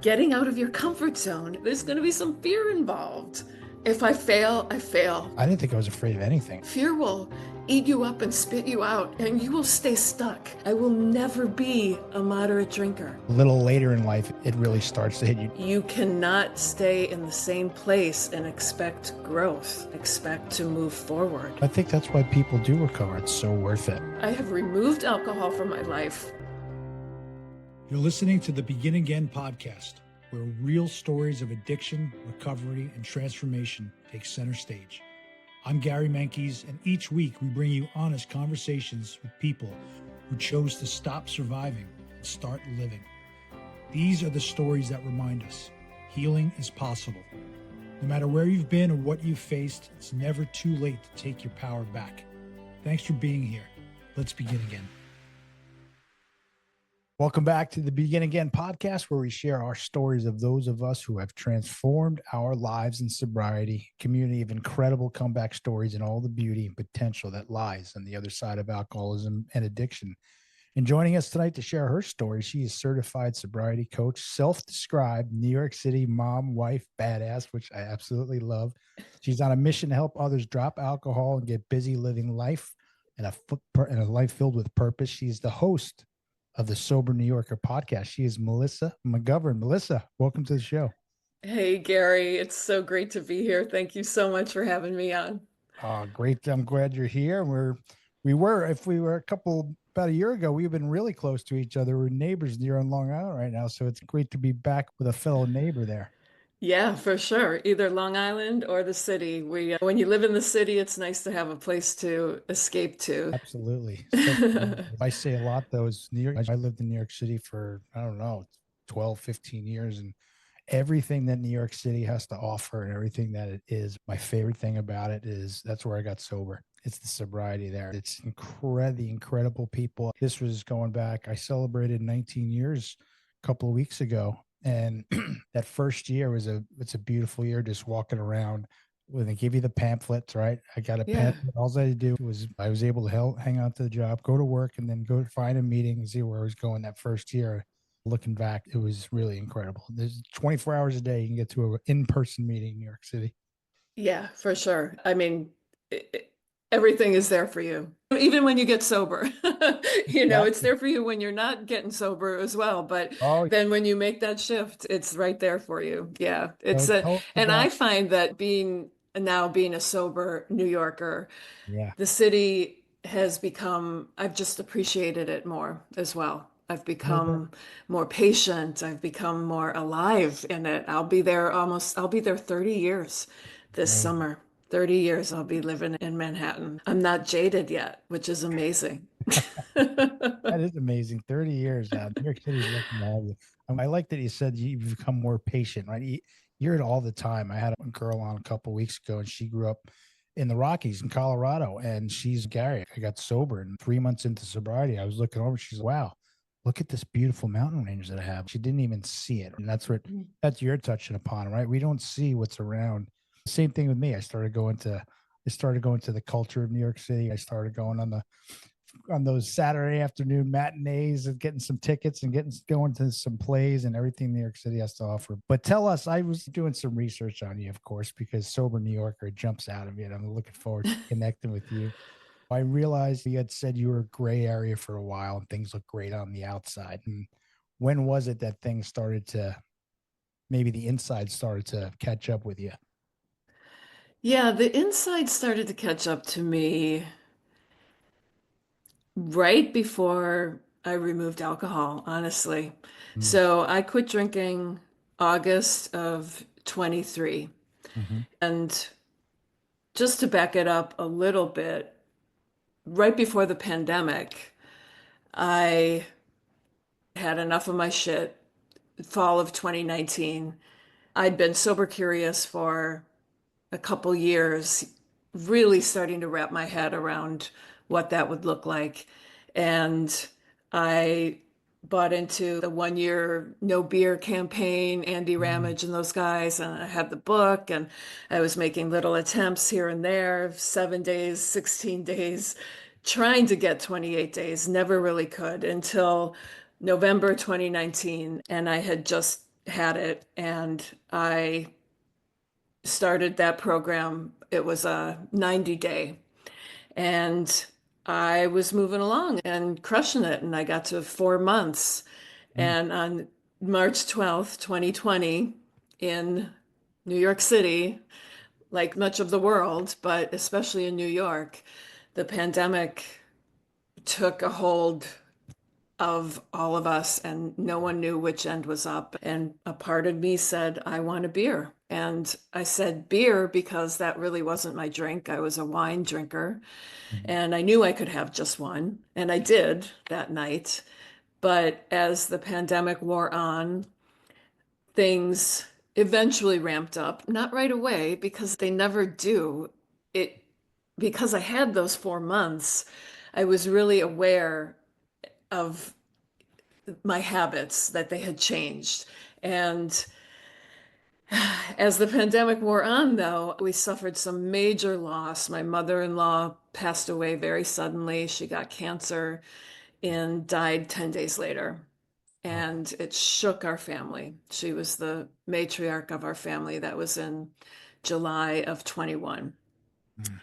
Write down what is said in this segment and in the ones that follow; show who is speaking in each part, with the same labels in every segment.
Speaker 1: getting out of your comfort zone. There's going to be some fear involved. If I fail, I fail.
Speaker 2: I didn't think I was afraid of anything.
Speaker 1: Fear will eat you up and spit you out, and you will stay stuck. I will never be a moderate drinker.
Speaker 2: A little later in life, it really starts to hit you.
Speaker 1: You cannot stay in the same place and expect growth, expect to move forward.
Speaker 2: I think that's why people do recover. It's so worth it.
Speaker 1: I have removed alcohol from my life.
Speaker 2: You're listening to the Begin Again podcast, where real stories of addiction, recovery, and transformation take center stage. I'm Gary Menkes, and each week we bring you honest conversations with people who chose to stop surviving and start living. These are the stories that remind us healing is possible. No matter where you've been or what you've faced, it's never too late to take your power back. Thanks for being here. Let's begin again. Welcome back to the Begin Again podcast, where we share our stories of those of us who have transformed our lives in sobriety, a community of incredible comeback stories and all the beauty and potential that lies on the other side of alcoholism and addiction. And joining us tonight to share her story, she is certified sobriety coach, self-described New York City mom, wife, badass, which I absolutely love. She's on a mission to help others drop alcohol and get busy living life and a life filled with purpose. She's the host of the Sober New Yorker podcast. She is Melissa McGovern. Melissa, welcome to the show.
Speaker 1: Hey, Gary, it's so great to be here. Thank you so much for having me on.
Speaker 2: Oh, great. I'm glad you're here. If we were about a year ago, we've been really close to each other. We're neighbors here on Long Island right now. So it's great to be back with a fellow neighbor there.
Speaker 1: Yeah, for sure. Either Long Island or the city. When you live in the city, it's nice to have a place to escape to.
Speaker 2: Absolutely. I say a lot, though, is New York. I lived in New York City for, 12, 15 years. And everything that New York City has to offer and everything that it is, my favorite thing about it is that's where I got sober. It's the sobriety there. It's incredible people. This was going back. I celebrated 19 years a couple of weeks ago. And that first year it's a beautiful year, just walking around when they give you the pamphlets, right? I got a pamphlet. All I had to do was I was able to hang on to the job, go to work, and then go find a meeting and see where I was going that first year. Looking back, it was really incredible. There's 24 hours a day. You can get to an in-person meeting in New York City.
Speaker 1: Yeah, for sure. I mean, everything is there for you. Even when you get sober, it's there for you when you're not getting sober as well. But then when you make that shift, it's right there for you. Yeah, and I find that being a sober New Yorker, the city has become, I've just appreciated it more as well. I've become more patient. I've become more alive in it. I'll be there 30 years this summer. 30 years I'll be living in Manhattan. I'm not jaded yet, which is amazing.
Speaker 2: That is amazing. 30 years now. New York City's looking to have you. I like that you said you've become more patient, right? You hear it all the time. I had a girl on a couple of weeks ago, and she grew up in the Rockies in Colorado, and she's Gary. I got sober, and 3 months into sobriety, I was looking over. She's like, wow, look at this beautiful mountain range that I have. She didn't even see it. And that's you're touching upon, right? We don't see what's around. Same thing with me. I started going to the culture of New York City. I started going on those Saturday afternoon matinees and getting some tickets and going to some plays and everything New York City has to offer. But tell us, I was doing some research on you, of course, because Sober New Yorker jumps out of you, and I'm looking forward to connecting with you. I realized you had said you were a gray area for a while and things look great on the outside. And when was it that things maybe the inside started to catch up with you?
Speaker 1: Yeah, the inside started to catch up to me right before I removed alcohol, honestly. So I quit drinking August of 23. And just to back it up a little bit, right before the pandemic, I had enough of my shit. Fall of 2019. I'd been sober curious for a couple years, really starting to wrap my head around what that would look like. And I bought into the 1 year no beer campaign, Andy Ramage and those guys. And I had the book, and I was making little attempts here and there, 7 days, 16 days, trying to get 28 days, never really could until November 2019. And I had just had it, and I started that program. It was a 90-day, and I was moving along and crushing it. And I got to 4 months.
Speaker 2: Mm.
Speaker 1: And on March 12th, 2020, in New York City, like much of the world, but especially in New York, the pandemic took a hold of all of us, and no one knew which end was up. And a part of me said, I want a beer. And I said beer because that really wasn't my drink. I was a wine drinker,
Speaker 2: Mhm.
Speaker 1: and I knew I could have just one. And I did that night. But as the pandemic wore on, things eventually ramped up, not right away because they never do. It because I had those 4 months, I was really aware of my habits that they had changed. And as the pandemic wore on, though, we suffered some major loss. My mother-in-law passed away very suddenly. She got cancer and died 10 days later.
Speaker 2: Oh.
Speaker 1: And it shook our family. She was the matriarch of our family. That was in July of 21.
Speaker 2: Mm.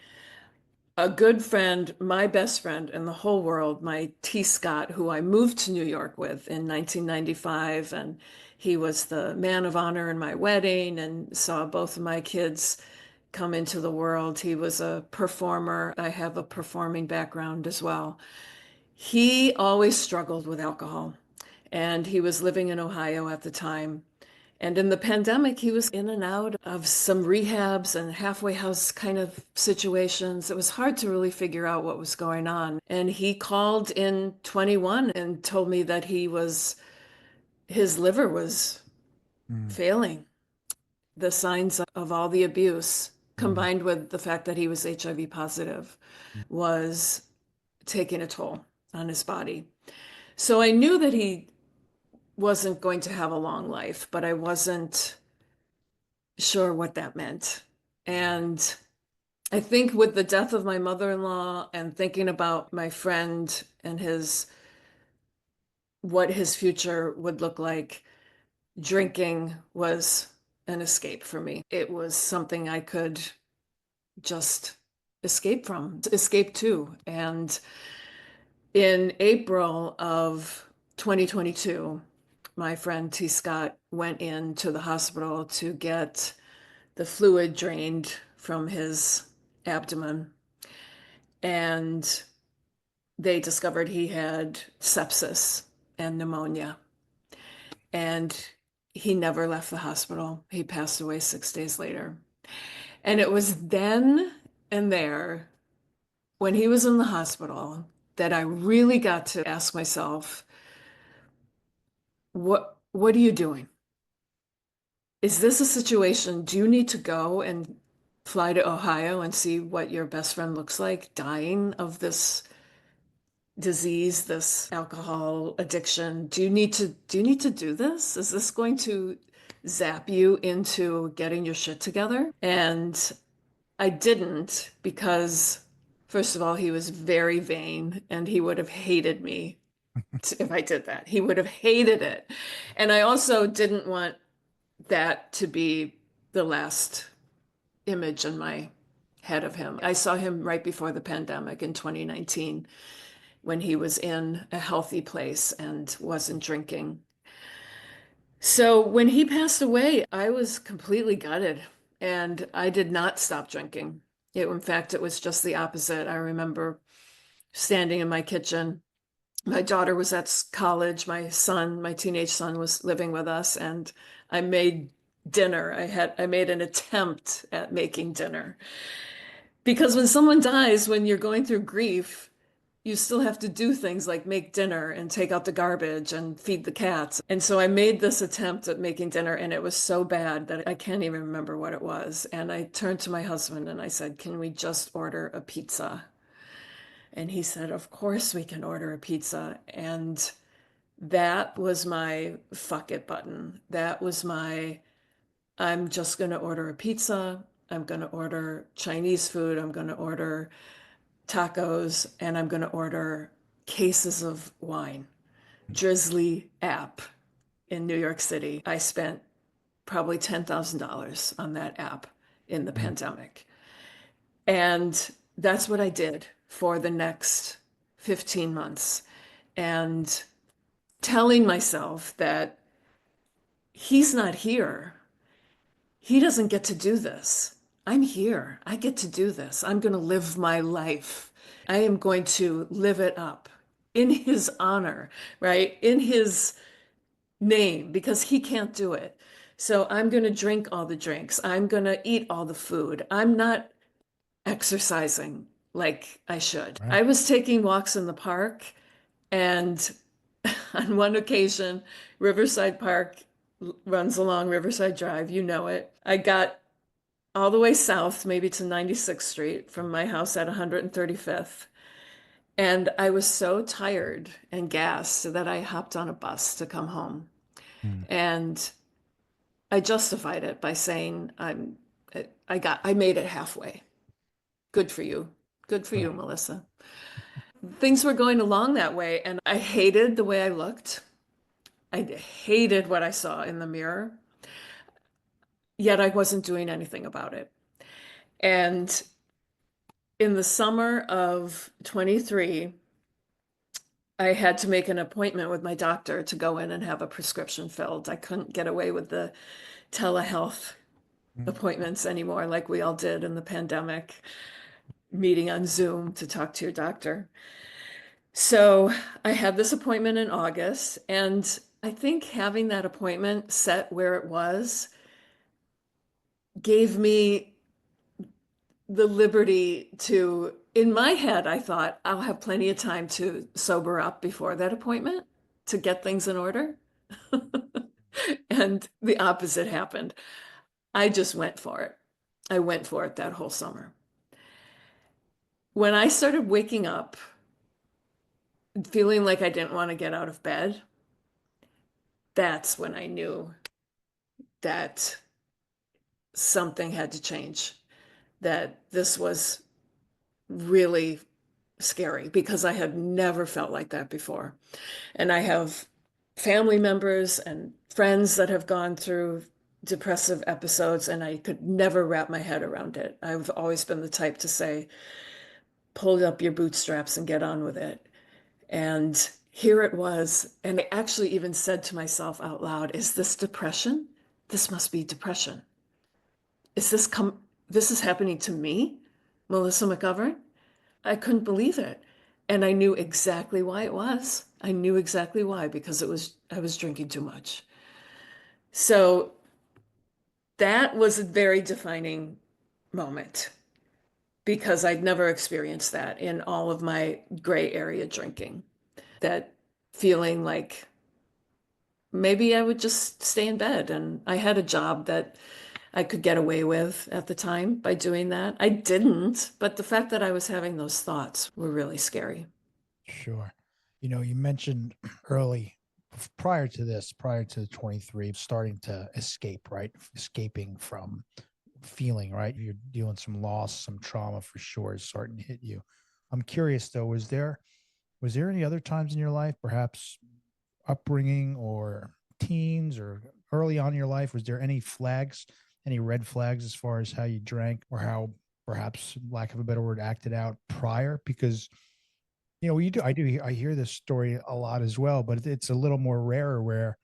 Speaker 1: A good friend, my best friend in the whole world, my T. Scott, who I moved to New York with in 1995, and he was the man of honor in my wedding and saw both of my kids come into the world. He was a performer. I have a performing background as well. He always struggled with alcohol, and he was living in Ohio at the time. And in the pandemic, he was in and out of some rehabs and halfway house kind of situations. It was hard to really figure out what was going on. And he called in 21 and told me that his liver was
Speaker 2: Mm.
Speaker 1: failing. The signs of all the abuse,
Speaker 2: Mm.
Speaker 1: combined with the fact that he was HIV positive, was taking a toll on his body. So I knew that he wasn't going to have a long life, but I wasn't sure what that meant. And I think with the death of my mother-in-law and thinking about my friend and what his future would look like, drinking was an escape for me. It was something I could just escape to. And in April of 2022, my friend T. Scott went into the hospital to get the fluid drained from his abdomen, and they discovered he had sepsis and pneumonia. And he never left the hospital. He passed away 6 days later. And it was then and there, when he was in the hospital, that I really got to ask myself, what are you doing? Is this a situation? Do you need to go and fly to Ohio and see what your best friend looks like dying of this disease, this alcohol addiction? Do you need to do this? Is this going to zap you into getting your shit together? And I didn't, because first of all, he was very vain and he would have hated me if I did that. He would have hated it. And I also didn't want that to be the last image in my head of him. I saw him right before the pandemic in 2019 when he was in a healthy place and wasn't drinking. So when he passed away, I was completely gutted, and I did not stop drinking. In fact, it was just the opposite. I remember standing in my kitchen. My daughter was at college. My teenage son was living with us, and I made dinner. I made an attempt at making dinner. Because when someone dies, when you're going through grief, you still have to do things like make dinner and take out the garbage and feed the cats. And so I made this attempt at making dinner, and it was so bad that I can't even remember what it was. And I turned to my husband and I said, "Can we just order a pizza?" And he said, "Of course we can order a pizza." And that was my fuck it button. That was I'm just going to order a pizza. I'm going to order Chinese food. I'm going to order tacos, and I'm going to order cases of wine. Drizzly app. in New York City. I spent probably $10,000 on that app in the
Speaker 2: Mm,
Speaker 1: pandemic. And that's what I did for the next 15 months. And telling myself that he's not here. He doesn't get to do this. I'm here. I get to do this. I'm going to live my life. I am going to live it up in his honor, right? In his name, because he can't do it. So I'm going to drink all the drinks. I'm going to eat all the food. I'm not exercising like I should.
Speaker 2: right.
Speaker 1: I was taking walks in the park, and on one occasion, Riverside Park runs along Riverside Drive, you know it. I got all the way south, maybe to 96th Street from my house at 135th. And I was so tired and gassed that I hopped on a bus to come home.
Speaker 2: Mm,
Speaker 1: And I justified it by saying I made it halfway. Good for you. Good for you,
Speaker 2: right.
Speaker 1: Melissa. Things were going along that way, and I hated the way I looked. I hated what I saw in the mirror, yet I wasn't doing anything about it. And in the summer of 23, I had to make an appointment with my doctor to go in and have a prescription filled. I couldn't get away with the telehealth
Speaker 2: Mm,
Speaker 1: appointments anymore like we all did in the pandemic, meeting on Zoom to talk to your doctor. So I had this appointment in August, and I think having that appointment set where it was gave me the liberty to, in my head, I thought I'll have plenty of time to sober up before that appointment to get things in order. And the opposite happened. I just went for it. I went for it that whole summer. When I started waking up feeling like I didn't want to get out of bed, that's when I knew that something had to change, that this was really scary because I had never felt like that before. And I have family members and friends that have gone through depressive episodes, and I could never wrap my head around it. I've always been the type to say, pull up your bootstraps and get on with it. And here it was. And I actually even said to myself out loud, is this depression? This must be depression. Is this is happening to me, Melissa McGovern? I couldn't believe it. And I knew exactly why it was. I knew exactly why, because I was drinking too much. So that was a very defining moment because I'd never experienced that in all of my gray area drinking. That feeling like maybe I would just stay in bed. And I had a job that I could get away with at the time by doing that. I didn't, but the fact that I was having those thoughts were really scary.
Speaker 2: sure. You mentioned early, prior to this, prior to 23, starting to escape, right? Escaping from feeling, right? You're dealing some loss, some trauma for sure is starting to hit you. I'm curious though, was there any other times in your life, perhaps upbringing or teens or early on in your life, was there any flags, any red flags as far as how you drank or how perhaps, lack of a better word, acted out prior? Because I hear this story a lot as well, but it's a little more rarer where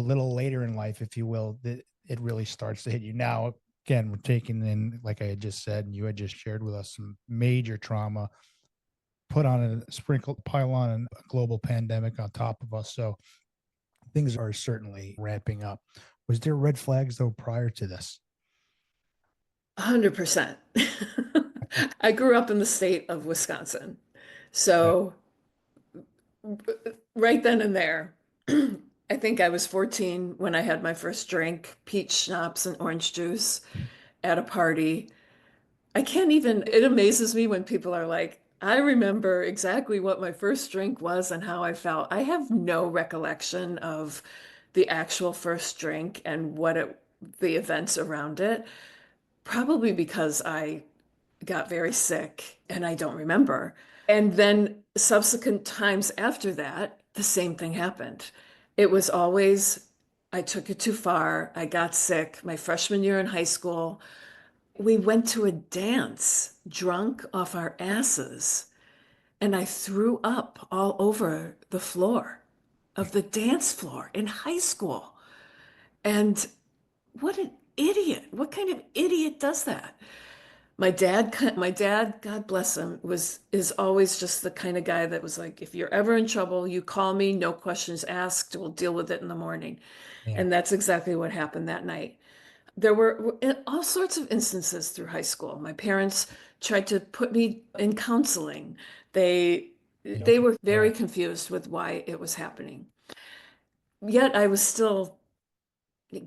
Speaker 2: a little later in life, if you will, that it really starts to hit you. Now, again, we're taking in, like I had just said, and you had just shared with us, some major trauma, put on a sprinkle pile on a global pandemic on top of us. So things are certainly ramping up. Was there red flags though prior to this?
Speaker 1: 100%. I grew up in the state of Wisconsin.
Speaker 2: Okay.
Speaker 1: So right then and there, I think I was 14 when I had my first drink, peach schnapps and orange juice at a party. I can't even, it amazes me when people are like, I remember exactly what my first drink was and how I felt. I have no recollection of the actual first drink and the events around it, probably because I got very sick and I don't remember. And then subsequent times after that, the same thing happened. It was always I took it too far. I got sick my freshman year in high school. We went to a dance drunk off our asses, and I threw up all over the floor of the dance floor in high school. And what an idiot. What kind of idiot does that? My dad, God bless him, is always just the kind of guy that was like, if you're ever in trouble, you call me, no questions asked, we'll deal with it in the morning.
Speaker 2: Yeah.
Speaker 1: And that's exactly what happened that night. There were all sorts of instances through high school. My parents tried to put me in counseling. They
Speaker 2: You
Speaker 1: they
Speaker 2: opened
Speaker 1: were
Speaker 2: the
Speaker 1: very
Speaker 2: door.
Speaker 1: confused with why it was happening. Yet I was still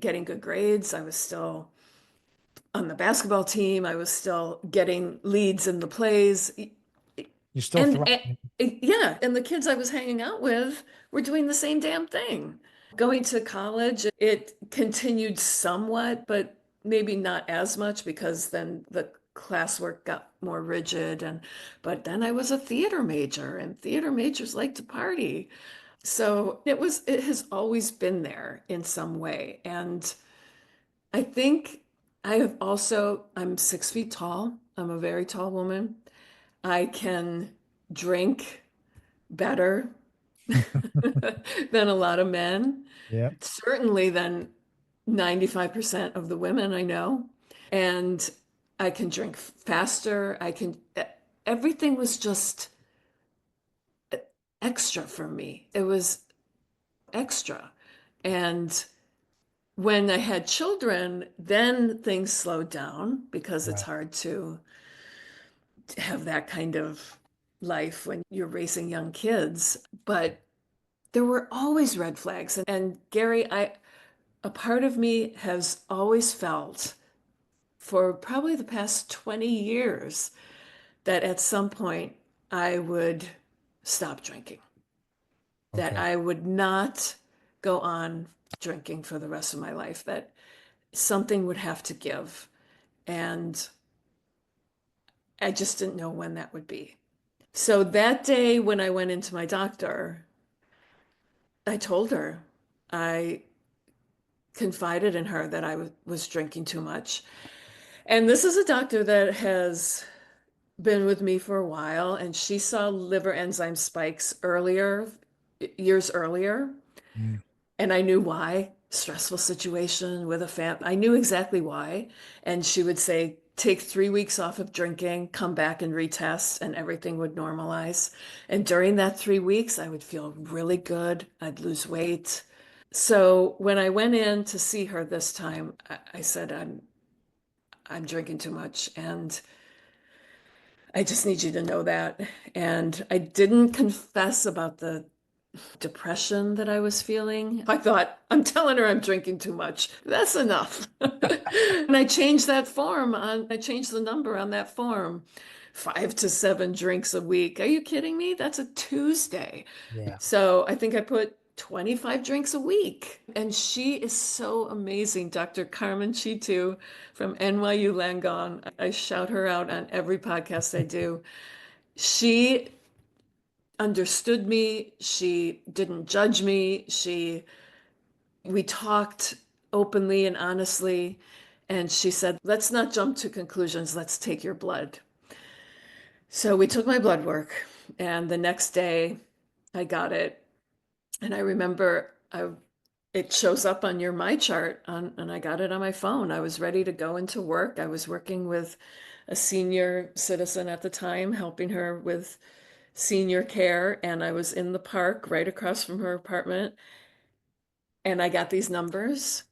Speaker 1: getting good grades. I was still on the basketball team. I was still getting leads in the plays.
Speaker 2: You're still
Speaker 1: And,
Speaker 2: thriving.
Speaker 1: yeah, and the kids I was hanging out with were doing the same damn thing. Going to college, it continued somewhat, but maybe not as much because then the classwork got more rigid. And but then I was a theater major, and theater majors like to party. So it has always been there in some way. And I think I'm 6 feet tall. I'm a very tall woman. I can drink better than a lot of men,
Speaker 2: Yep.
Speaker 1: certainly than 95% of the women I know. And I can drink faster. Everything was just extra for me. It was extra. And when I had children, then things slowed down because it's
Speaker 2: Right.
Speaker 1: hard to have that kind of life when you're raising young kids. But there were always red flags. And Gary, a part of me has always felt for probably the past 20 years that at some point I would stop drinking, that
Speaker 2: Okay.
Speaker 1: I would not go on drinking for the rest of my life, that something would have to give. And I just didn't know when that would be. So that day when I went into my doctor, I told her, I confided in her that was drinking too much. And this is a doctor that has been with me for a while, and she saw liver enzyme spikes years earlier.
Speaker 2: Mm.
Speaker 1: And I knew why. Stressful situation with a fam. I knew exactly why. And she would say, take 3 weeks off of drinking, come back and retest, and everything would normalize. And during that 3 weeks, I would feel really good. I'd lose weight. So when I went in to see her this time, I said, I'm drinking too much, and I just need you to know that. And I didn't confess about the depression that I was feeling. I thought, I'm telling her I'm drinking too much. That's enough. And I changed the number on that form. 5 to 7 drinks a week. Are you kidding me? That's a Tuesday.
Speaker 2: Yeah.
Speaker 1: So I think I put 25 drinks a week. And she is so amazing, Dr. Carmen Chitu from NYU Langone. I shout her out on every podcast I do. She understood me. She didn't judge me. We talked openly and honestly. And she said, let's not jump to conclusions. Let's take your blood. So we took my blood work. And the next day I got it. And I remember it shows up on your My Chart and I got it on my phone. I was ready to go into work. I was working with a senior citizen at the time, helping her with senior care, and I was in the park right across from her apartment, and I got these numbers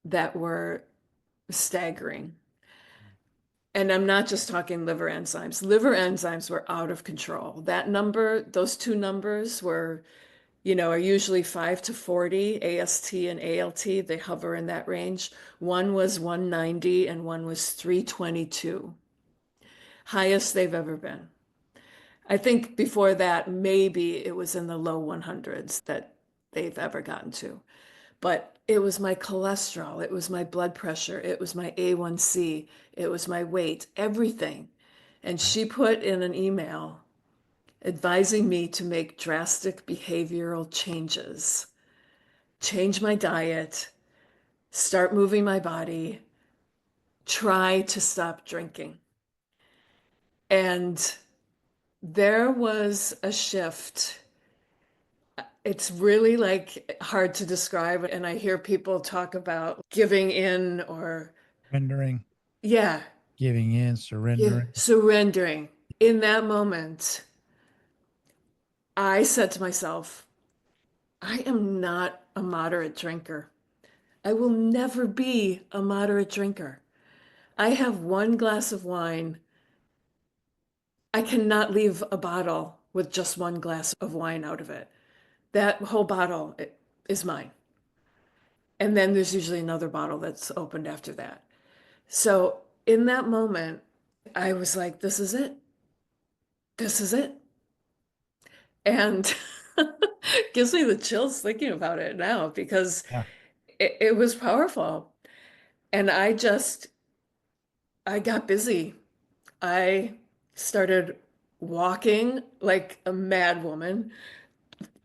Speaker 1: that were staggering. And I'm not just talking liver enzymes. Liver enzymes were out of control. That number, those two numbers are usually 5 to 40, AST and ALT. They hover in that range. One was 190 and one was 322, highest they've ever been. I think before that, maybe it was in the low 100s that they've ever gotten to. But it was my cholesterol, it was my blood pressure, it was my A1C, it was my weight, everything. And
Speaker 2: Right.
Speaker 1: she put in an email advising me to make drastic behavioral changes, change my diet, start moving my body, try to stop drinking. And there was a shift. It's really like hard to describe. And I hear people talk about giving in or,
Speaker 2: Surrendering,
Speaker 1: yeah,
Speaker 2: giving in, surrendering.
Speaker 1: surrendering. In that moment, I said to myself, I am not a moderate drinker. I will never be a moderate drinker. I have one glass of wine. I cannot leave a bottle with just one glass of wine out of it. That whole bottle is mine. And then there's usually another bottle that's opened after that. So in that moment, I was like, this is it. This is it. And gives me the chills thinking about it now because
Speaker 2: Yeah.
Speaker 1: it was powerful. And I got busy. I started walking like a mad woman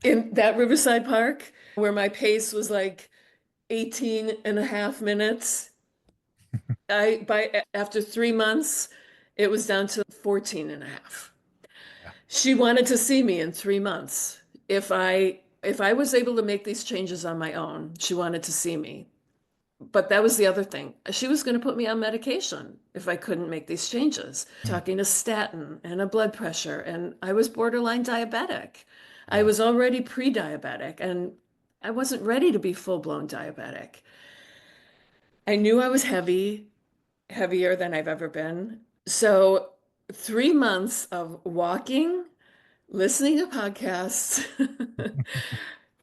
Speaker 1: in that Riverside Park where my pace was like 18 and a half minutes. After 3 months, it was down to 14 and a half.
Speaker 2: Yeah.
Speaker 1: She wanted to see me in 3 months. If I was able to make these changes on my own, she wanted to see me. But that was the other thing. She was going to put me on medication if I couldn't make these changes.
Speaker 2: Mm.
Speaker 1: Talking a statin and a blood pressure, and I was borderline diabetic. I
Speaker 2: Wow.
Speaker 1: was already pre-diabetic, and I wasn't ready to be full-blown diabetic. I knew I was heavy, heavier than I've ever been. So 3 months of walking, listening to podcasts,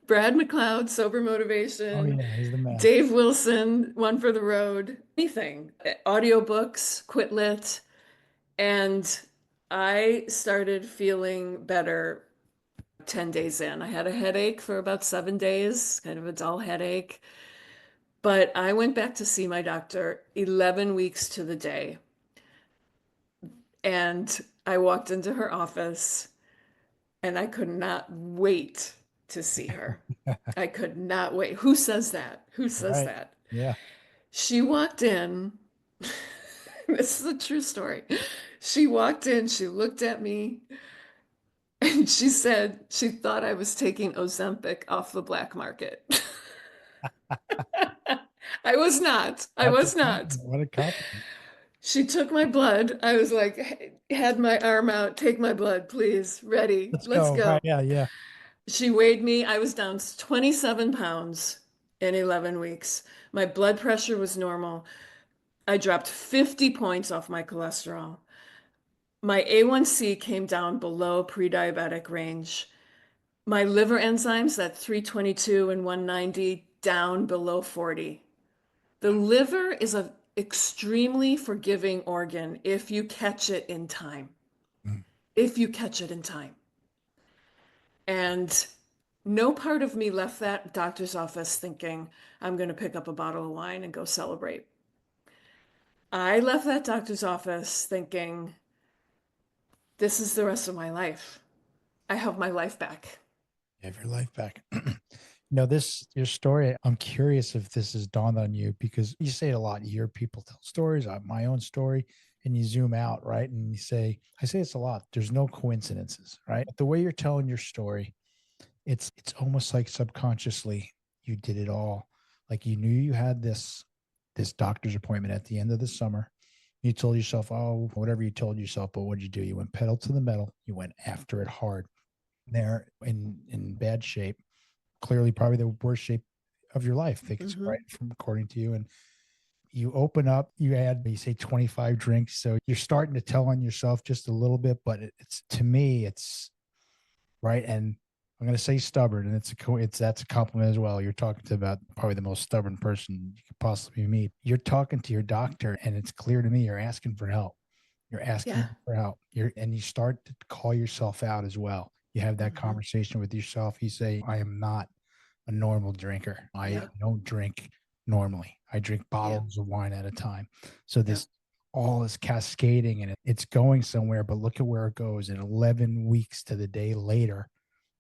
Speaker 1: Brad McLeod, Sober
Speaker 2: Oh
Speaker 1: Motivation,
Speaker 2: yeah, he's the man.
Speaker 1: Dave Wilson, One for the Road, anything, audiobooks, Quit Lit. And I started feeling better 10 days in. I had a headache for about 7 days, kind of a dull headache. But I went back to see my doctor 11 weeks to the day. And I walked into her office and I could not wait to see her. I could not wait. Who says that? Who says
Speaker 2: Right.
Speaker 1: that?
Speaker 2: Yeah.
Speaker 1: She walked in. This is a true story. She walked in, she looked at me, and she said she thought I was taking Ozempic off the black market. I was not. I
Speaker 2: That's a
Speaker 1: was not.
Speaker 2: compliment. What a compliment.
Speaker 1: She took my blood. I was like, had my arm out, take my blood, please. Ready,
Speaker 2: Let's
Speaker 1: let's
Speaker 2: go. Right.
Speaker 1: go.
Speaker 2: Yeah. Yeah.
Speaker 1: She weighed me. I was down 27 pounds in 11 weeks. My blood pressure was normal. I dropped 50 points off my cholesterol. My A1C came down below pre-diabetic range. My liver enzymes at 322 and 190 down below 40. The liver is an extremely forgiving organ if you catch it in time.
Speaker 2: Mm.
Speaker 1: If you catch it in time. And no part of me left that doctor's office thinking, I'm going to pick up a bottle of wine and go celebrate. I left that doctor's office thinking, this is the rest of my life. I have my life back.
Speaker 2: You have your life back. This your story. I'm curious if this has dawned on you because you say it a lot. You hear people tell stories. I have my own story, and you zoom out, right? And you say, I say it's a lot. There's no coincidences, right? The way you're telling your story, it's almost like subconsciously you did it all. Like you knew you had this doctor's appointment at the end of the summer. You told yourself, oh, whatever you told yourself, but what did you do? You went pedal to the metal. You went after it hard. There in bad shape, clearly probably the worst shape of your life, because
Speaker 1: Mm-hmm.
Speaker 2: right from according to you. And you open up, you say 25 drinks. So you're starting to tell on yourself just a little bit, but it's to me, it's right. And I'm going to say stubborn, and that's a compliment as well. You're talking to about probably the most stubborn person you could possibly meet. You're talking to your doctor, and it's clear to me you're asking for help. You're asking
Speaker 1: Yeah.
Speaker 2: for help. And you start to call yourself out as well. You have that
Speaker 1: Mm-hmm.
Speaker 2: conversation with yourself. You say, I am not a normal drinker. I
Speaker 1: Yep.
Speaker 2: don't drink normally. I drink
Speaker 1: Yep.
Speaker 2: bottles of wine at a time. So
Speaker 1: Yep.
Speaker 2: this all is cascading and it's going somewhere, but look at where it goes. And 11 weeks to the day later,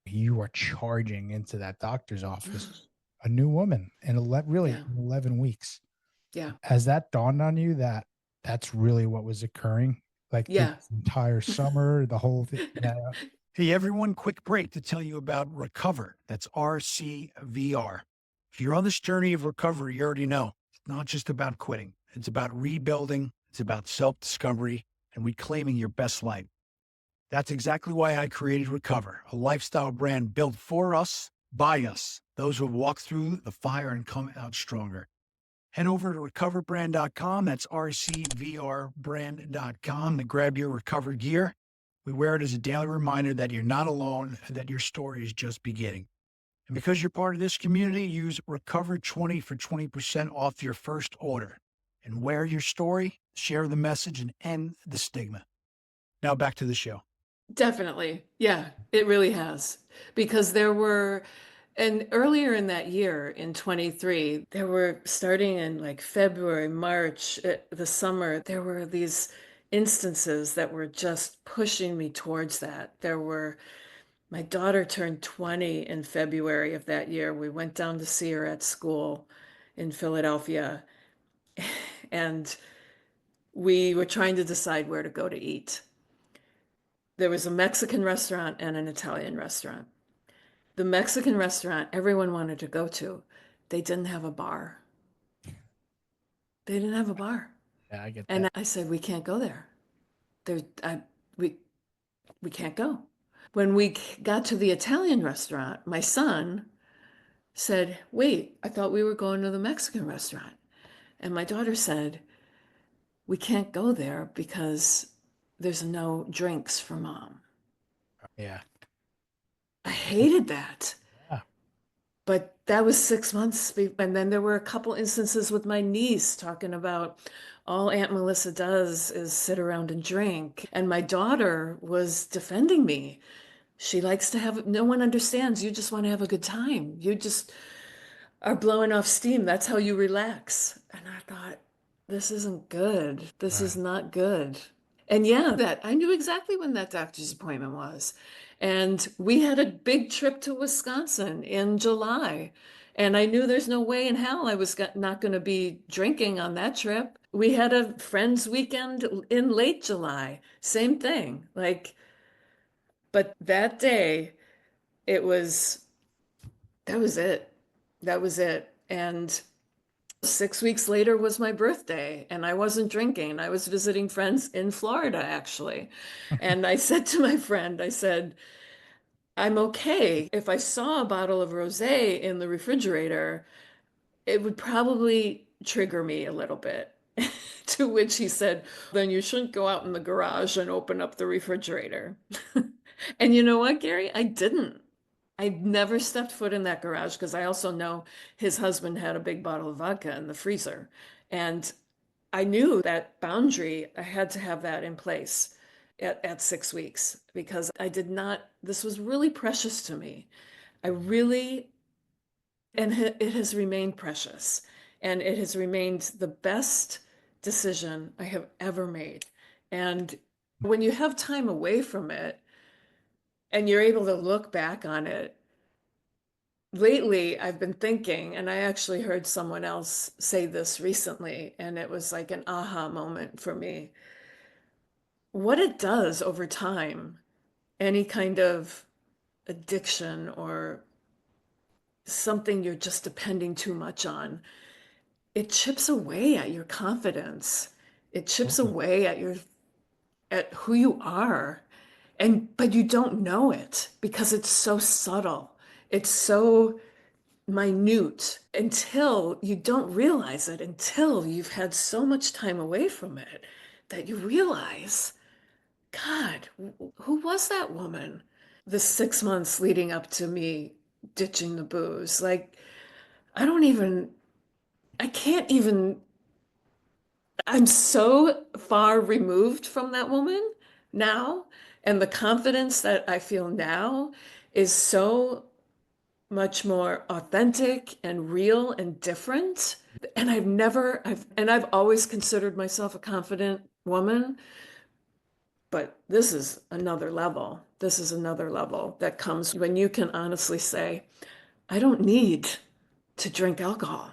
Speaker 2: you are charging into that doctor's office a new woman in really
Speaker 1: Yeah.
Speaker 2: 11 weeks.
Speaker 1: Yeah.
Speaker 2: Has that dawned on you that that's really what was occurring? Like this
Speaker 1: Yeah.
Speaker 2: entire summer, the whole thing. Yeah. Hey, everyone, quick break to tell you about Recover. That's RCVR. If you're on this journey of recovery, you already know it's not just about quitting, it's about rebuilding, it's about self discovery and reclaiming your best life. That's exactly why I created Recover, a lifestyle brand built for us, by us, those who have walked through the fire and come out stronger. Head over to recoverbrand.com. That's RCVRbrand.com to grab your recover gear. We wear it as a daily reminder that you're not alone and that your story is just beginning. And because you're part of this community, use Recover20 for 20% off your first order. And wear your story, share the message, and end the stigma. Now back to the show.
Speaker 1: Definitely. Yeah, it really has. Because there were, and earlier in that year, in 23, there were starting in like February, March, the summer, there were these instances that were just pushing me towards that. My daughter turned 20 in February of that year. We went down to see her at school in Philadelphia, and we were trying to decide where to go to eat. There was a Mexican restaurant and an Italian restaurant. The Mexican restaurant everyone wanted to go to, they didn't have a bar. They didn't have a bar.
Speaker 2: Yeah, I get
Speaker 1: And
Speaker 2: that.
Speaker 1: I said, we can't go there. There, we, we can't go. When we got to the Italian restaurant, my son said, wait, I thought we were going to the Mexican restaurant. And my daughter said, we can't go there because there's no drinks for mom.
Speaker 2: Yeah.
Speaker 1: I hated that.
Speaker 2: Yeah.
Speaker 1: But that was 6 months. And then there were a couple instances with my niece talking about all Aunt Melissa does is sit around and drink. And my daughter was defending me. She likes to have, no one understands. You just want to have a good time. You just are blowing off steam. That's how you relax. And I thought, this isn't good. This is
Speaker 2: Right.
Speaker 1: not good. And yeah, that I knew exactly when that doctor's appointment was. And we had a big trip to Wisconsin in July. And I knew there's no way in hell I was not going to be drinking on that trip. We had a friends weekend in late July. Same thing. Like, but that day, it was, that was it. That was it. And 6 weeks later was my birthday, and I wasn't drinking. I was visiting friends in Florida, actually. And I said to my friend, I said, I'm okay. If I saw a bottle of rosé in the refrigerator, it would probably trigger me a little bit. To which he said, then you shouldn't go out in the garage and open up the refrigerator. And you know what, Gary? I didn't. I never stepped foot in that garage because I also know his husband had a big bottle of vodka in the freezer. And I knew that boundary, I had to have that in place at 6 weeks because I did not, this was really precious to me. I really, and it has remained precious. And it has remained the best decision I have ever made. And when you have time away from it and you're able to look back on it, lately I've been thinking, and I actually heard someone else say this recently, and it was like an aha moment for me. What it does over time, any kind of addiction or something you're just depending too much on, it chips away at your confidence. It chips
Speaker 2: Totally.
Speaker 1: away at who you are. And but you don't know it because it's so subtle. It's so minute until you don't realize it, until you've had so much time away from it that you realize, God, who was that woman? The 6 months leading up to me ditching the booze. Like, I don't even, I can't even, I'm so far removed from that woman now. And the confidence that I feel now is so much more authentic and real and different. And I've always considered myself a confident woman, but this is another level. This is another level that comes when you can honestly say, I don't need to drink alcohol.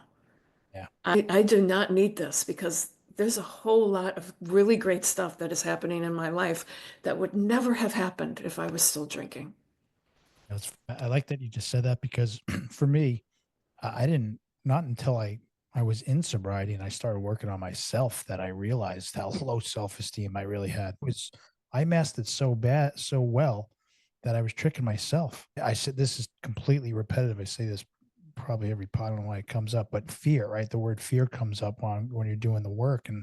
Speaker 2: Yeah.
Speaker 1: I do not need this because there's a whole lot of really great stuff that is happening in my life that would never have happened if I was still drinking.
Speaker 2: I like that you just said that because for me, I didn't, not until I was in sobriety and I started working on myself that I realized how low self-esteem I really had. It was I masked it so bad, so well that I was tricking myself. I said this is completely repetitive. I say this probably every pod, I don't know why it comes up, but fear, right? The word fear comes up on when you're doing the work. And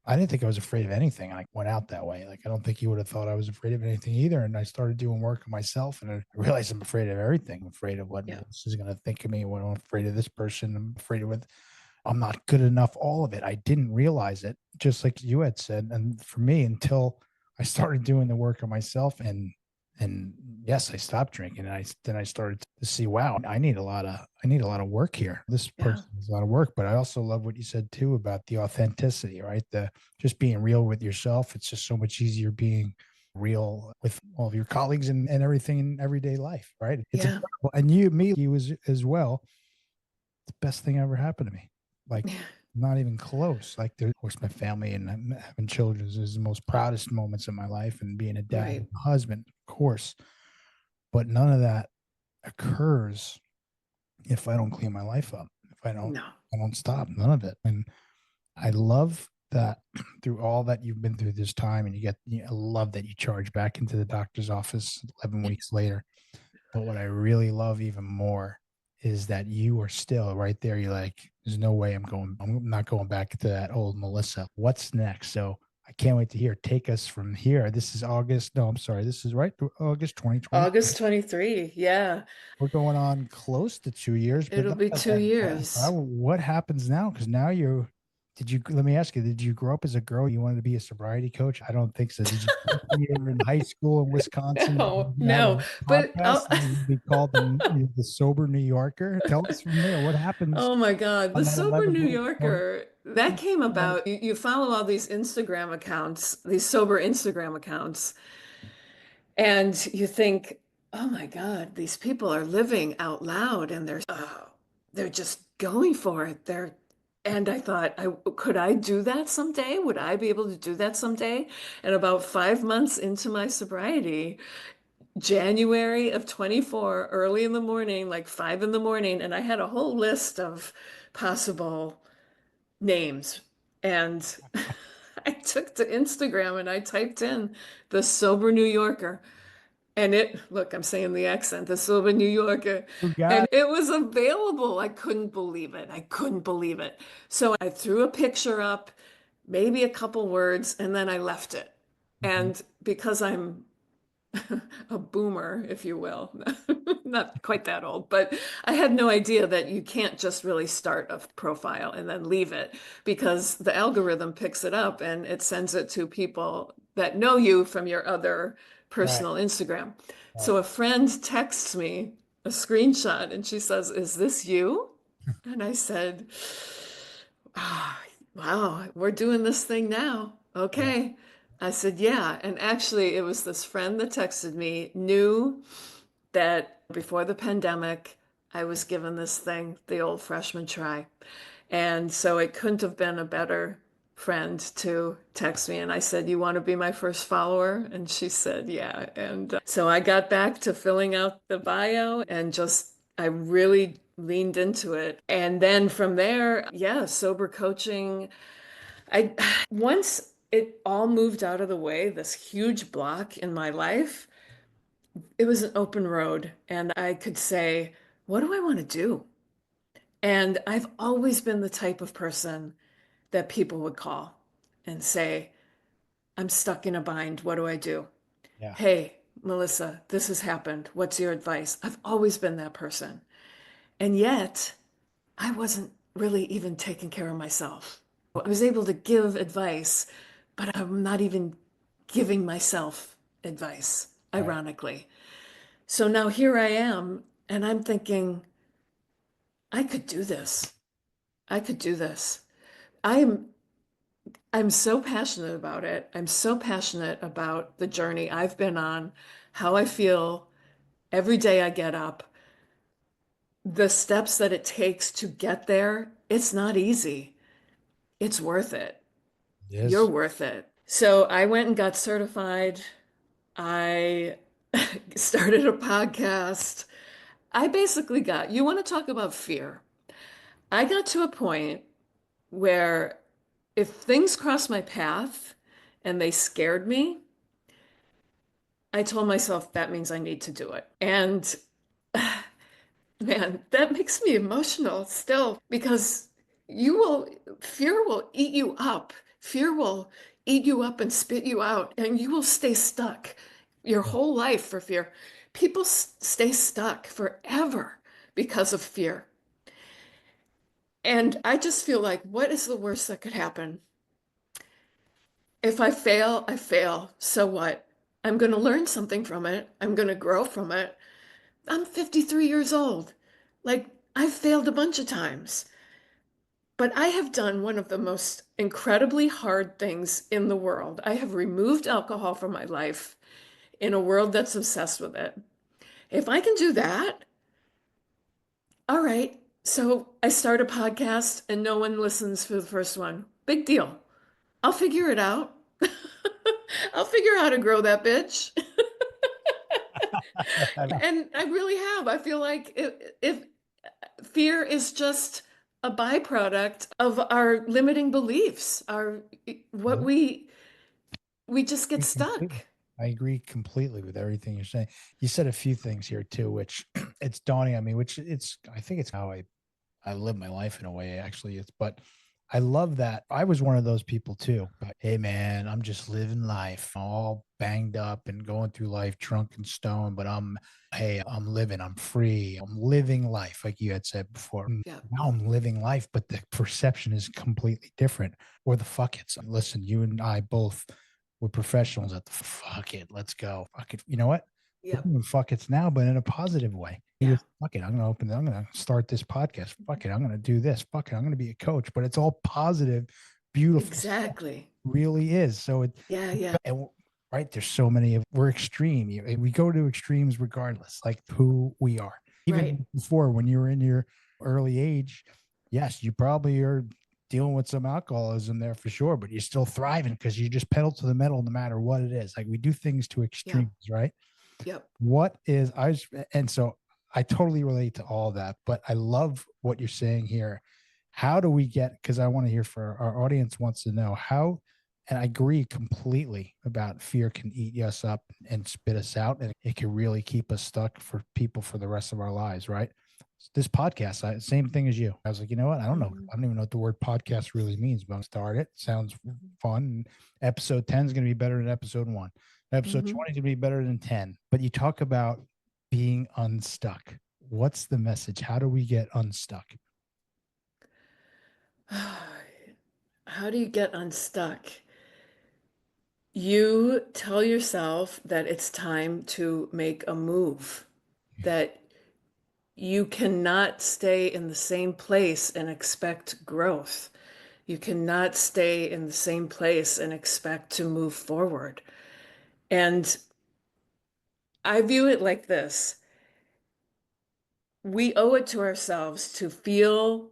Speaker 2: I didn't think I was afraid of anything. I went out that way. Like, I don't think you would have thought I was afraid of anything either. And I started doing work on myself and I realized I'm afraid of everything. I'm afraid of what
Speaker 1: Yeah.
Speaker 2: this is going to think of me. What I'm afraid of this person. I'm afraid of what I'm not good enough. All of it. I didn't realize it, just like you had said. And for me, until I started doing the work on myself and yes, I stopped drinking and then I started to see, wow, I need a lot of work here. This
Speaker 1: Yeah.
Speaker 2: person is a lot of work, but I also love what you said too about the authenticity, right? The just being real with yourself. It's just so much easier being real with all of your colleagues and everything in everyday life, right? It's
Speaker 1: Yeah.
Speaker 2: incredible. And you as well. The best thing ever happened to me. Like, not even close. Like, of course, my family and having children is the most proudest moments of my life, and being a dad
Speaker 1: Right.
Speaker 2: and a husband, of course. But none of that occurs if I don't clean my life up. If
Speaker 1: No.
Speaker 2: I don't stop. None of it. And I love that through all that you've been through this time, and I love that you charge back into the doctor's office 11 weeks later. But what I really love even more is that you are still right there. You're like, there's no way I'm not going back to that old Melissa. What's next? So I can't wait to hear. Take us from here. This is August. No, I'm sorry. This is right. August 2020.
Speaker 1: August 23. Yeah.
Speaker 2: We're going on close to 2 years, but
Speaker 1: It'll
Speaker 2: not
Speaker 1: be
Speaker 2: that,
Speaker 1: 2 years.
Speaker 2: what happens now? Because now let me ask you, did you grow up as a girl? You wanted to be a sobriety coach? I don't think so. Did you think when you were in high school in Wisconsin,
Speaker 1: No,
Speaker 2: you have
Speaker 1: no.
Speaker 2: a
Speaker 1: But
Speaker 2: podcast and you'd be called the Sober New Yorker? Tell us from there. What happens
Speaker 1: oh my God, the
Speaker 2: on that
Speaker 1: Sober
Speaker 2: 11
Speaker 1: New
Speaker 2: week?
Speaker 1: Yorker, that came about. You follow all these Instagram accounts, these sober Instagram accounts, and you think, oh my God, these people are living out loud and they're just going for it. And I thought, could I do that someday? Would I be able to do that someday? And about 5 months into my sobriety, January of 24, early in the morning, like 5 in the morning, and I had a whole list of possible names. And I took to Instagram and I typed in the Sober New Yorker. And look, I'm saying the accent, the Sober New Yorker.
Speaker 2: Who got
Speaker 1: And it was available. I couldn't believe it. I couldn't believe it. So I threw a picture up, maybe a couple words, and then I left it.
Speaker 2: it? Mhm.
Speaker 1: And because I'm a boomer, if you will. Not quite that old, but I had no idea that you can't just really start a profile and then leave it because the algorithm picks it up and it sends it to people that know you from your other
Speaker 2: Right,
Speaker 1: personal Instagram.
Speaker 2: right.
Speaker 1: So a friend texts me a screenshot and she says, "Is this you?" And I said, "Ah, wow, we're doing this thing now.
Speaker 2: Yeah,
Speaker 1: Okay." I said, "Yeah." And actually, it was this friend that texted me, knew that before the pandemic, I was given this thing, the old freshman try. And so it couldn't have been a better friend to text me. And I said, "You want to be my first follower?" And she said, "Yeah." And so I got back to filling out the bio and I really leaned into it. And then from there, yeah, sober coaching. I once it all moved out of the way, this huge block in my life, it was an open road and I could say, what do I want to do? And I've always been the type of person that people would call and say, I'm stuck in a bind. What do I do?
Speaker 2: yeah,
Speaker 1: Hey, Melissa, this has happened. What's your advice? I've always been that person. And yet, I wasn't really even taking care of myself. I was able to give advice, but I'm not even giving myself advice,
Speaker 2: right.
Speaker 1: ironically. So now here I am, and I'm thinking, I could do this. I could do this. I'm I'm so passionate about it. I'm so passionate about the journey I've been on, how I feel every day I get up. the steps that it takes to get there, it's not easy. It's worth it.
Speaker 2: It
Speaker 1: You're
Speaker 2: is.
Speaker 1: worth it. So I went and got certified. I started a podcast. I basically got, you want to talk about fear? I got to a point where if things crossed my path and they scared me, I told myself that means I need to do it. And man, that makes me emotional still because you will, fear will eat you up. Fear will eat you up and spit you out, and you will stay stuck your
Speaker 2: Yeah.
Speaker 1: whole life for fear. People stay stuck forever because of fear. And I just feel like, what is the worst that could happen? If I fail, I fail. So what? I'm going to learn something from it. I'm going to grow from it. I'm 53 years old. Like, I've failed a bunch of times, but I have done one of the most incredibly hard things in the world. I have removed alcohol from my life in a world that's obsessed with it. If I can do that, all right. So I start a podcast and no one listens for the first one. Big deal. I'll figure it out. I'll figure out how to grow that bitch.
Speaker 2: I know.
Speaker 1: And I really have. I feel like if fear is just a byproduct of our limiting beliefs, our what
Speaker 2: Yeah.
Speaker 1: we just get
Speaker 2: agree
Speaker 1: stuck.
Speaker 2: completely. I agree completely with everything you're saying. You said a few things here too, which it's dawning on me, which it's I think it's how I live my life in a way, actually. It's but I love that. I was one of those people too. But hey man, I'm just living life all banged up and going through life drunk and stoned, but I'm living, I'm free, I'm living life, like you had said before.
Speaker 1: Yeah.
Speaker 2: Now I'm living life, but the perception is completely different. Or the fuck it's listen, you and I both we're professionals at the fuck it, let's go. Fuck it. You know what? We're
Speaker 1: Yep.
Speaker 2: doing fuck it's now, but in a positive way. You
Speaker 1: Yeah.
Speaker 2: just fuck it. I'm gonna start this podcast. Fuck it. I'm gonna do this. Fuck it. I'm gonna be a coach. But it's all positive, beautiful stuff.
Speaker 1: Exactly.
Speaker 2: Really is. So it
Speaker 1: Yeah, yeah.
Speaker 2: and right, there's so many of we're extreme. We go to extremes regardless, like who we are.
Speaker 1: Right.
Speaker 2: Even before when you were in your early age, yes, you probably are dealing with some alcoholism there for sure, but you're still thriving because you just pedal to the metal no matter what it is. Like we do things to
Speaker 1: Yep.
Speaker 2: extremes, right?
Speaker 1: Yep.
Speaker 2: What is I was and so I totally relate to all that, but I love what you're saying here. How do we get because I want to hear for our audience wants to know how and I agree completely about fear can eat us up and spit us out and it can really keep us stuck for people for the rest of our lives, right? This podcast, same thing as you. I was like, you know what? I don't know.
Speaker 1: Mhm.
Speaker 2: I don't even know what the word podcast really means, but I'm start it. Sounds
Speaker 1: Mhm.
Speaker 2: fun. Episode 10 is going to be better than episode 1. Episode
Speaker 1: Mhm.
Speaker 2: 20 is going to be better than 10. But you talk about being unstuck. What's the message? How do we get unstuck?
Speaker 1: How do you get unstuck? You tell yourself that it's time to make a move, that you cannot stay in the same place and expect growth. You cannot stay in the same place and expect to move forward. And I view it like this. We owe it to ourselves to feel,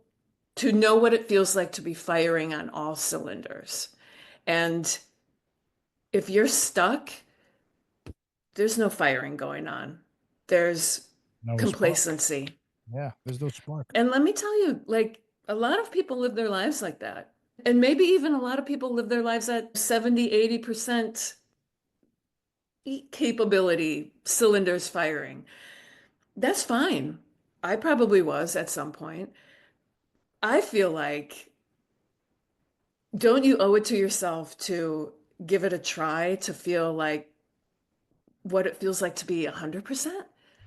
Speaker 1: to know what it feels like to be firing on all cylinders. And if you're stuck, there's no firing going on. There's
Speaker 2: No spark.
Speaker 1: complacency.
Speaker 2: Yeah, there's no spark.
Speaker 1: And let me tell you, like a lot of people live their lives like that. And maybe even a lot of people live their lives at 70, 80% capability, cylinders firing. That's fine. I probably was at some point. I feel like, don't you owe it to yourself to give it a try to feel like what it feels like to be 100%?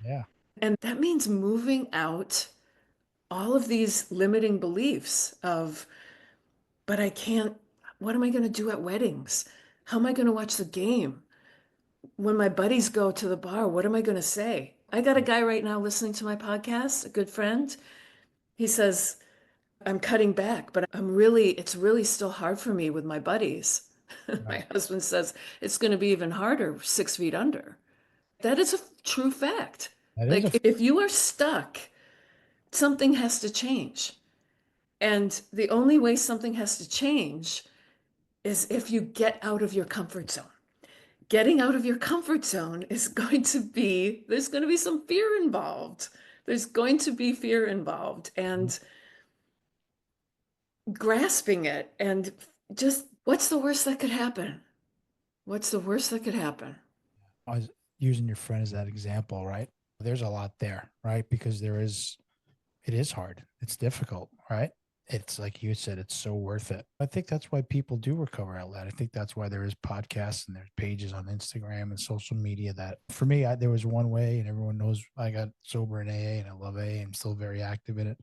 Speaker 2: Yeah.
Speaker 1: And that means moving out all of these limiting beliefs of, but I can't, what am I going to do at weddings? How am I going to watch the game? When my buddies go to the bar, what am I going to say? I got a guy right now listening to my podcast, a good friend. He says, I'm cutting back, but it's really still hard for me with my buddies.
Speaker 2: Right.
Speaker 1: My husband says it's going to be even harder 6 feet under. That is a true fact.
Speaker 2: That is a
Speaker 1: Like if you are stuck, something has to change. And the only way something has to change is if you get out of your comfort zone. Getting out of your comfort zone is going to be, there's going to be some fear involved. There's going to be fear involved and grasping it. And just what's the worst that could happen? What's the worst that could happen?
Speaker 2: I was using your friend as that example, right? There's a lot there, right? Because it is hard. It's difficult, right? It's like you said, it's so worth it. I think that's why people do recover outlet. I think that's why there is podcasts and there's pages on Instagram and social media that for me, there was one way and everyone knows I got sober in AA and I love AA. I'm still very active in it,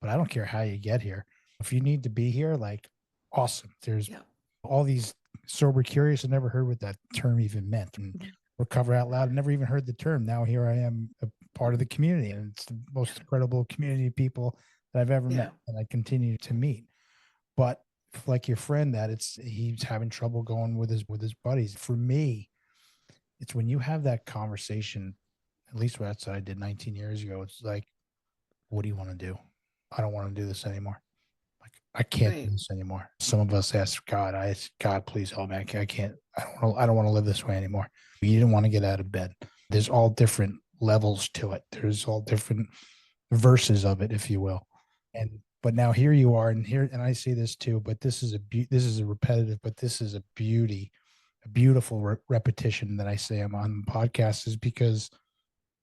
Speaker 2: but I don't care how you get here. If you need to be here, like awesome. There's
Speaker 1: Yeah.
Speaker 2: all these sober curious. I never heard what that term even meant. And recover out loud. I never even heard the term. Now here I am, a part of the community, and it's the most incredible community of people that I've ever
Speaker 1: Yeah.
Speaker 2: met, and I continue to meet. But like your friend, that he's having trouble going with his buddies. For me, it's when you have that conversation. At least that's what I did 19 years ago. It's like, what do you want to do? I don't want to do this anymore. Like I can't do
Speaker 1: Right.
Speaker 2: this anymore. Some of us ask God, God, please help me. I can't, I don't want to live this way anymore. You didn't want to get out of bed. There's all different levels to it. There's all different verses of it, if you will. But now here you are, and I say this too, but this is a repetitive, but this is a beautiful repetition that I say I'm on podcasts is because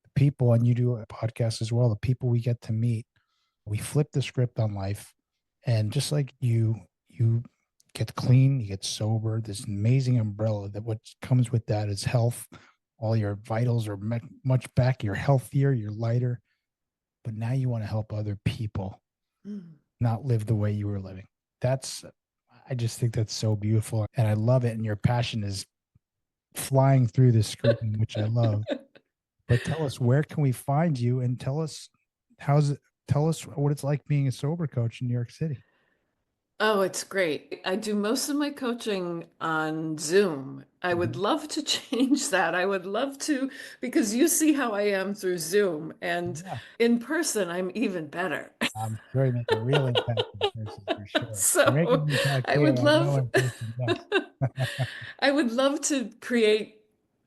Speaker 2: the people, and you do a podcast as well, the people we get to meet, we flip the script on life. And just like you get clean, you get sober, this amazing umbrella that what comes with that is health. All your vitals are much back. You're healthier, you're lighter, but now you want to help other people not live the way you were living. I just think that's so beautiful. And I love it. And your passion is flying through the screen, which I love. But tell us, where can we find you, and tell us tell us what it's like being a sober coach in New York City.
Speaker 1: Oh, it's great. I do most of my coaching on Zoom. I would
Speaker 2: Mhm.
Speaker 1: love to change that. I would love to, because you see how I am through Zoom, and
Speaker 2: Yeah,
Speaker 1: in person, I'm even better.
Speaker 2: I'm sure you make a real impact in person for sure. You're making
Speaker 1: So
Speaker 2: an impact
Speaker 1: I
Speaker 2: here.
Speaker 1: would
Speaker 2: I know
Speaker 1: love
Speaker 2: in person. Yes.
Speaker 1: I would love to create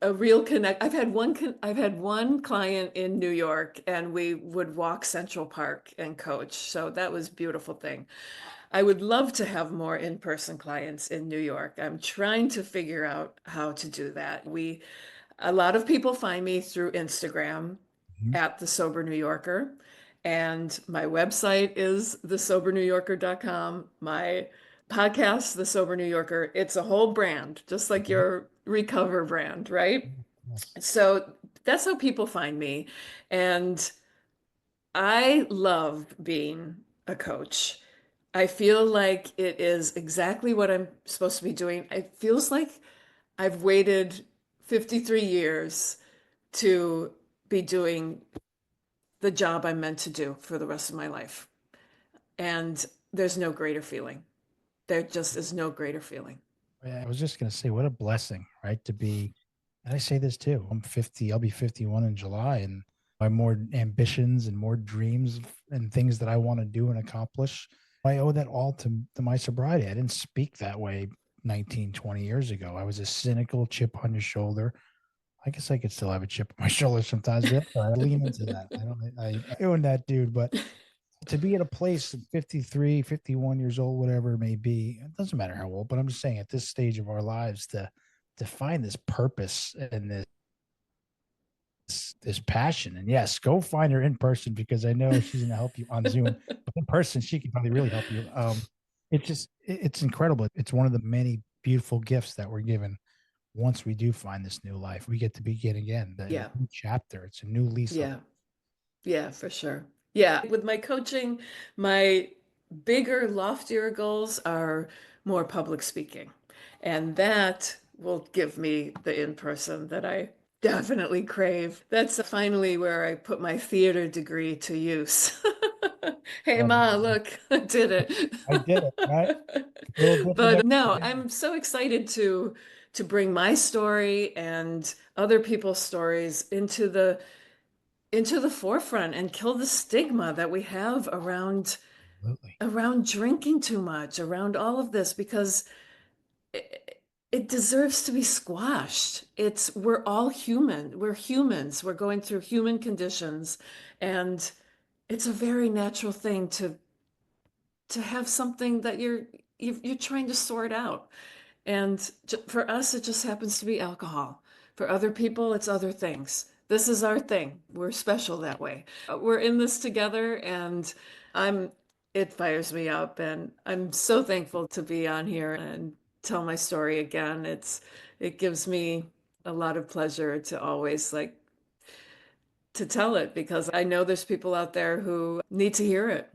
Speaker 1: a real connect. I've had one client in New York and we would walk Central Park and coach. So that was a beautiful thing. I would love to have more in-person clients in New York. I'm trying to figure out how to do that. A lot of people find me through Instagram
Speaker 2: Mhm.
Speaker 1: at The Sober New Yorker. And my website is thesobernewyorker.com. My podcast, The Sober New Yorker, it's a whole brand, just like
Speaker 2: Mhm.
Speaker 1: your Recover brand, right?
Speaker 2: Yes.
Speaker 1: So that's how people find me. And I love being a coach. I feel like it is exactly what I'm supposed to be doing. It feels like I've waited 53 years to be doing the job I'm meant to do for the rest of my life. And there's no greater feeling. There just is no greater feeling.
Speaker 2: Yeah, I was just gonna say, what a blessing, right? To be, and I say this too. I'm 50. I'll be 51 in July, and my more ambitions and more dreams and things that I want to do and accomplish. I owe that all to my sobriety. I didn't speak that way 19, 20 years ago. I was a cynical chip on your shoulder. I guess I could still have a chip on my shoulder sometimes. But I lean into that. I own that dude. But to be at a place at 53, 51 years old, whatever it may be, it doesn't matter how old, but I'm just saying at this stage of our lives to find this purpose and this passion. And yes, go find her in person because I know she's gonna help you on Zoom, but in person she can probably really help you. It's incredible. It's one of the many beautiful gifts that we're given once we do find this new life. We get to begin again, the
Speaker 1: Yeah,
Speaker 2: new chapter. It's a new lease on.
Speaker 1: yeah, yeah, for sure. Yeah, with my coaching, my bigger, loftier goals are more public speaking. And that will give me the in-person that I definitely crave. That's finally where I put my theater degree to use. Hey, Ma, look, I did it.
Speaker 2: I did it, right? A little different
Speaker 1: But
Speaker 2: every
Speaker 1: no,
Speaker 2: day.
Speaker 1: I'm so excited to bring my story and other people's stories into into the forefront and kill the stigma that we have around
Speaker 2: Absolutely.
Speaker 1: drinking too much, around all of this, because it deserves to be squashed. We're all human. We're humans. We're going through human conditions, and it's a very natural thing to have something that you're trying to sort out. And for us, it just happens to be alcohol. For other people, it's other things. This is our thing. We're special that way. We're in this together, and I'm, it fires me up. And I'm so thankful to be on here and tell my story again. It gives me a lot of pleasure to always like to tell it because I know there's people out there who need to hear it.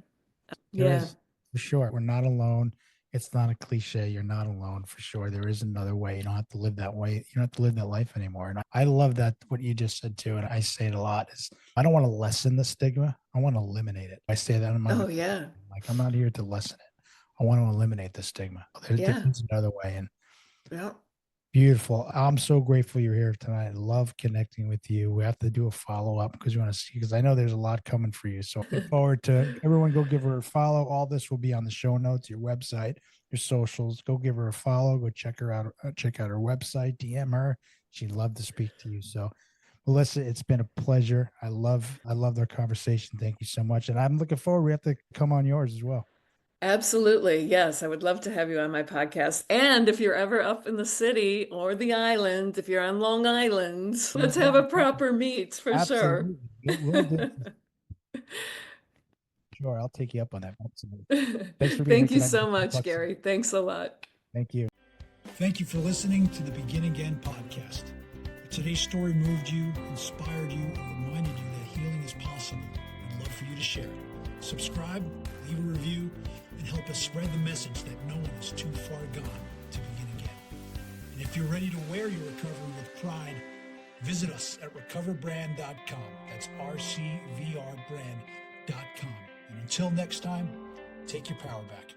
Speaker 2: There
Speaker 1: Yeah.
Speaker 2: is, for sure. We're not alone. It's not a cliche. You're not alone, for sure. There is another way. You don't have to live that way. You don't have to live that life anymore. And I love that, what you just said too. And I say it a lot is I don't want to lessen the stigma. I want to eliminate it. I say that in my,
Speaker 1: Oh, yeah.
Speaker 2: like, I'm not here to lessen it. I want to eliminate the stigma. There
Speaker 1: Yeah.
Speaker 2: is another way. And
Speaker 1: Yeah.
Speaker 2: beautiful. I'm so grateful you're here tonight. I love connecting with you. We have to do a follow up because we want to see, because I know there's a lot coming for you. So look forward to everyone. Go give her a follow. All this will be on the show notes, your website, your socials. Go give her a follow. Go check her out. Check out her website. DM her. She'd love to speak to you. So, Melissa, it's been a pleasure. I love our conversation. Thank you so much. And I'm looking forward. We have to come on yours as well.
Speaker 1: Absolutely. Yes, I would love to have you on my podcast. And if you're ever up in the city or the island, if you're on Long Island, let's have a proper meet for sure.
Speaker 2: Absolutely. We'll do. Sure. I'll take you up on that. Absolutely. Thanks for being here
Speaker 1: Thank you
Speaker 2: tonight.
Speaker 1: so much, Gary. Thanks a lot.
Speaker 2: Thank you. Thank you for listening to the Begin Again podcast. If today's story moved you, inspired you, or reminded you that healing is possible, I'd love for you to share it. Subscribe, leave a review, and help us spread the message that no one is too far gone to begin again. And if you're ready to wear your recovery with pride, visit us at recoverbrand.com. That's RCVR Brand.com. And until next time, take your power back.